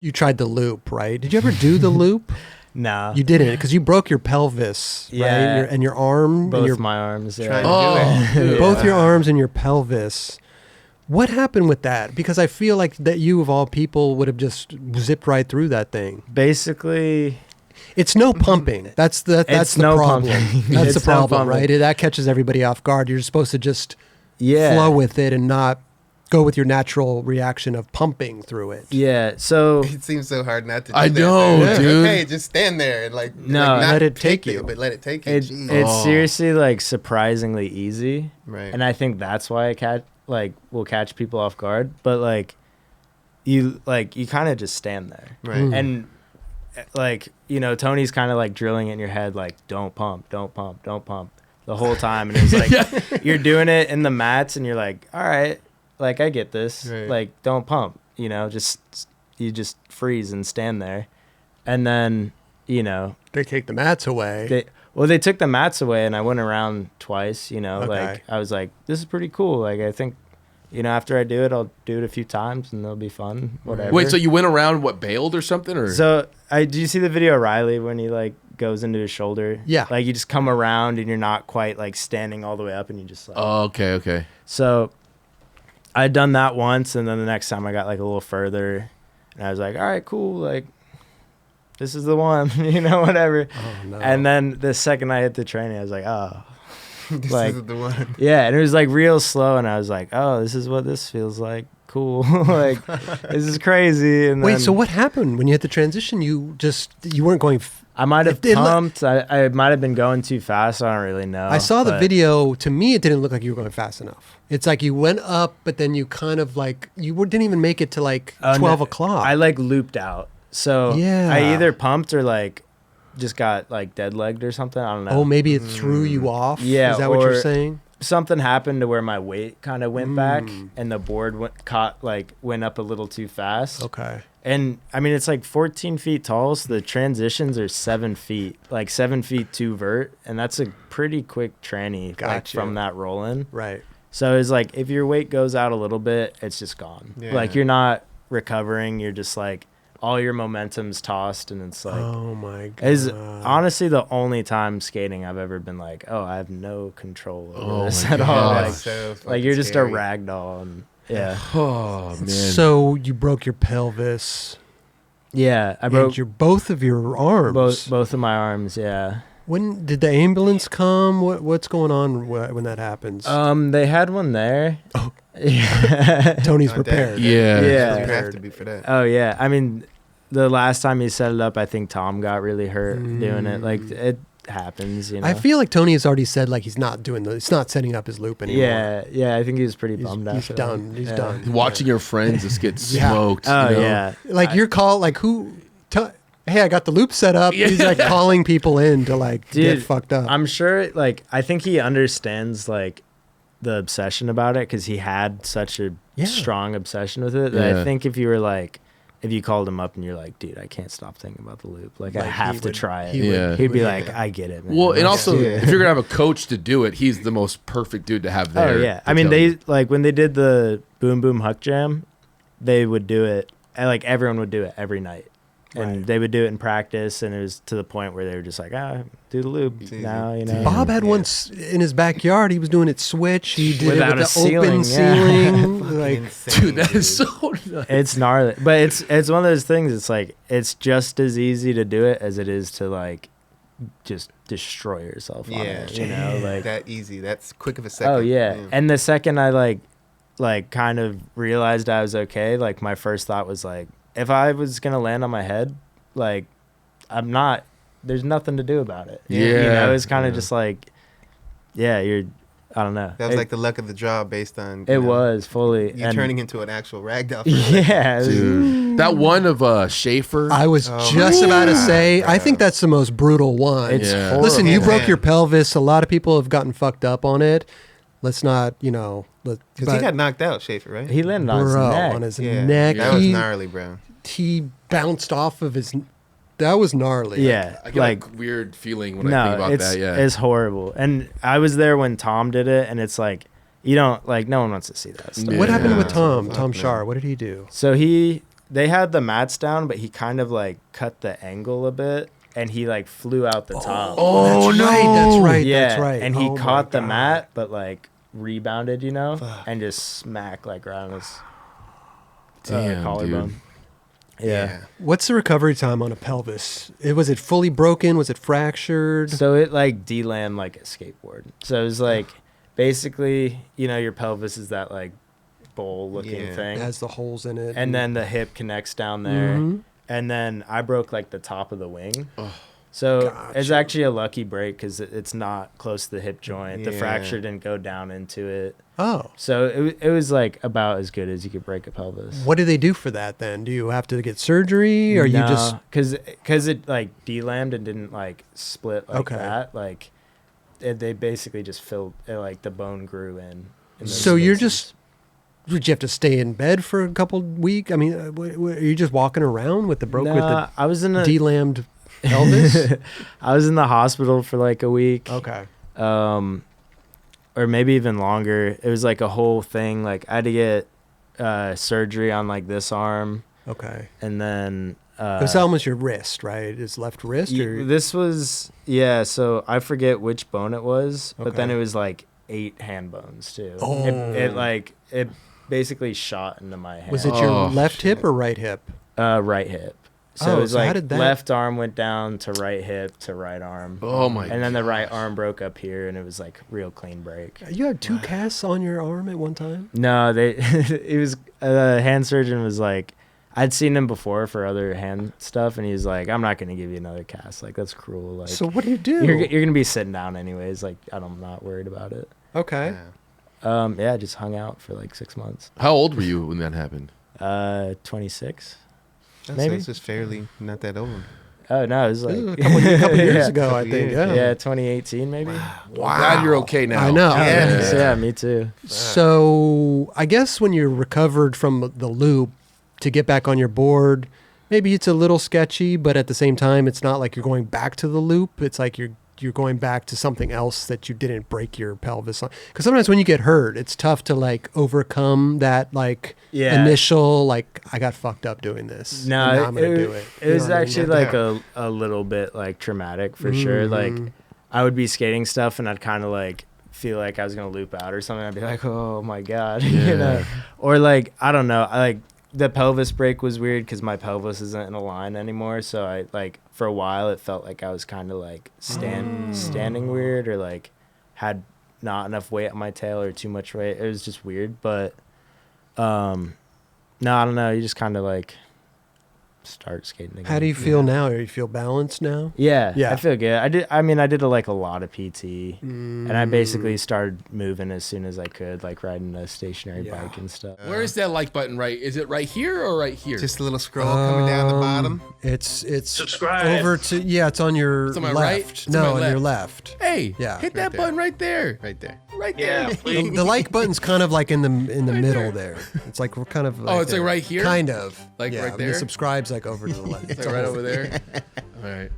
you tried the loop, right? Did you ever do the loop? No. You didn't, because you broke your pelvis, right? And your arm. Both my arms. Yeah. Both your arms and your pelvis. What happened with that? Because I feel like that you, of all people, would have just zipped right through that thing. Basically, it's no pumping. That's the problem. That's the problem, right? That catches everybody off guard. You're supposed to just flow with it and not go with your natural reaction of pumping through it. Yeah, so it seems so hard not to do I that. know, dude. Okay, just stand there and like not let it take you, but let it take you. It's seriously like surprisingly easy, right? And I think that's why will catch people off guard. But like you kind of just stand there, right? And like, you know, Tony's kind of like drilling it in your head, like don't pump, don't pump, don't pump the whole time, and it's like you're doing it in the mats, and you're like, all right. Like, I get this. Right. Like, don't pump, you know, you just freeze and stand there. And then, you know. They take the mats away. They took the mats away, and I went around twice, you know. Okay. Like, I was like, this is pretty cool. Like, I think, you know, after I do it, I'll do it a few times, and it'll be fun, whatever. Wait, so you went around, bailed or something? Or? So, do you see the video of Riley when he, like, goes into his shoulder? Yeah. Like, you just come around, and you're not quite, like, standing all the way up, and you just, like. Oh, okay. So I'd done that once, and then the next time I got like a little further, and I was like, all right, cool, like this is the one, you know, whatever. Oh, no. And then the second I hit the training, I was like, oh, this like, is the one. Yeah, and it was like real slow, and I was like, oh, this is what this feels like. Cool. Like, this is crazy. And wait, so what happened when you hit the transition? You weren't going. I might have pumped. I might have been going too fast. I don't really know. I saw the video. To me, it didn't look like you were going fast enough. It's like you went up, but then you kind of like, didn't even make it to like 12 o'clock. I like looped out. So I either pumped or like just got like dead legged or something. I don't know. Oh, maybe it threw you off? Yeah. Is that what you're saying? Something happened to where my weight kind of went back, and the board went up a little too fast. Okay. And I mean, it's like 14 feet tall, so the transitions are 7 feet, like 7 feet to vert, and that's a pretty quick tranny from that rolling. Right. So it's like if your weight goes out a little bit, it's just gone. Yeah. Like you're not recovering. You're just like all your momentum's tossed, and it's like, oh my god, is honestly the only time skating I've ever been like, oh, I have no control over this at all. Like you're just a rag doll, and yeah. Oh man. So you broke your pelvis. Yeah, I broke both of your arms. Both of my arms. Yeah. When did the ambulance come? What's going on when that happens? They had one there. Oh. Yeah. Tony's prepared. Yeah. You have to be for that. Oh yeah. I mean, the last time he set it up, I think Tom got really hurt doing it. Like it happens, you know. I feel like Tony has already said like he's not setting up his loop anymore. Yeah. I think he was pretty bummed out. He's done. He's done. Watching your friends just get smoked. Oh you know? yeah. Like your call, like who? Hey, I got the loop set up. He's like calling people in to like get fucked up. I'm sure. Like I think he understands like the obsession about it because he had such a strong obsession with it that I think if you called him up and you're like, dude, I can't stop thinking about the loop. Like I have to try it. He'd be like, I get it, man. Well, and also if you're gonna have a coach to do it, he's the most perfect dude to have there. Oh yeah. I mean, they like when they did the Boom Boom Huck Jam, they would do it. Like everyone would do it every night. And they would do it in practice, and it was to the point where they were just like, do the loop now, you know. Bob had one in his backyard. He was doing it switch. He did without it with a open ceiling. Like, insane, dude, that is so nice. It's gnarly. But it's one of those things, it's like, it's just as easy to do it as it is to, like, just destroy yourself on it, you know? Like that easy. That's quick of a second. Oh, yeah. And the second I, like kind of realized I was okay, like, my first thought was, like, if I was going to land on my head, like, I'm not, there's nothing to do about it. Yeah. You know, it was kind of just like, I don't know. That was like the luck of the draw based on. It was fully. You turning into an actual ragdoll. Yeah. Dude. That one of Schaefer. I was just about to say, I think that's the most brutal one. It's horrible. Listen, you broke your pelvis. A lot of people have gotten fucked up on it. Let's not, because he got knocked out, Schaefer, right? He landed on his neck. That was gnarly, bro. He bounced off of his. That was gnarly. Yeah, I get like weird feeling when I think about that. Yeah, it's horrible. And I was there when Tom did it, and it's like you don't like no one wants to see that stuff. What happened with Tom? Tom Shar. What did he do? So he they had the mats down, but he kind of like cut the angle a bit, and he like flew out the top. Oh, that's right. Yeah, That's right. and he caught the mat, but like rebounded, and just smacked like right on his collarbone. Dude. Yeah. What's the recovery time on a pelvis? Was it fully broken? Was it fractured? So it like delammed like a skateboard. So it was like basically, your pelvis is that like bowl looking thing. It has the holes in it. And then the hip connects down there. Mhm. And then I broke like the top of the wing. So it's actually a lucky break because it's not close to the hip joint. The fracture didn't go down into it. Oh. So it was like about as good as you could break a pelvis. What do they do for that then? Do you have to get surgery or you just... Because it like delammed and didn't like split like that. Like they basically just filled it, like the bone grew in those So you're spaces. just... Did you have to stay in bed for a couple weeks? I mean, are you just walking around with the I was in a delammed pelvis? I was in the hospital for like a week. Okay. Or maybe even longer. It was like a whole thing. Like I had to get surgery on like this arm. Okay. And then It was almost your wrist, right? His left wrist? Or? This was, so I forget which bone it was, but then Okay. it was like 8 hand bones too. Oh. It basically shot into my hand. Was it your left hip or right hip? Right hip. So it was how like did that... left arm went down to right hip to right arm. Oh my! And then the right arm broke up here, and it was like real clean break. You had 2 casts on your arm at one time? No, it was the hand surgeon was like, I'd seen him before for other hand stuff, and he's like, I'm not gonna give you another cast. Like that's cruel. Like So what do you do? You're gonna be sitting down anyways. Like I'm not worried about it. Okay. I just hung out for like 6 months. How old were you when that happened? 26. Maybe it's just fairly not that old. Oh no, it was like a couple years ago, I think. Yeah, 2018 maybe. Wow. Glad you're okay now. I know. Yeah, me too. So I guess when you're recovered from the loop to get back on your board, maybe it's a little sketchy, but at the same time, it's not like you're going back to the loop. It's like you're going back to something else that you didn't break your pelvis on. Because sometimes when you get hurt, it's tough to like overcome that like initial like I got fucked up doing this. No, and now I'm gonna do it. It was actually like a little bit like traumatic for sure. Like I would be skating stuff and I'd kind of like feel like I was gonna loop out or something. I'd be like, oh my god, or like I don't know. The pelvis break was weird because my pelvis isn't in a line anymore. So I like for a while it felt like I was kind of like standing weird or like had not enough weight on my tail or too much weight. It was just weird. But no, I don't know. You just kind of like start skating again. How do you feel now? Do you feel balanced now? Yeah, I feel good. I did a lot of PT, and I basically started moving as soon as I could, like riding a stationary bike and stuff. Where is that like button? Right? Is it right here or right here? Just a little scroll coming down the bottom. It's subscribe over to it's on your It's on my left. right? It's No, on my on left. your left. Hey, Yeah. hit that there. button right there. Right there. Right there. Yeah, please. The like button's kind of like in the middle there. It's like we're kind of. Oh, it's like right here? Kind of. Like right and there? The subscribe's like over to the left. It's like right over there. All right.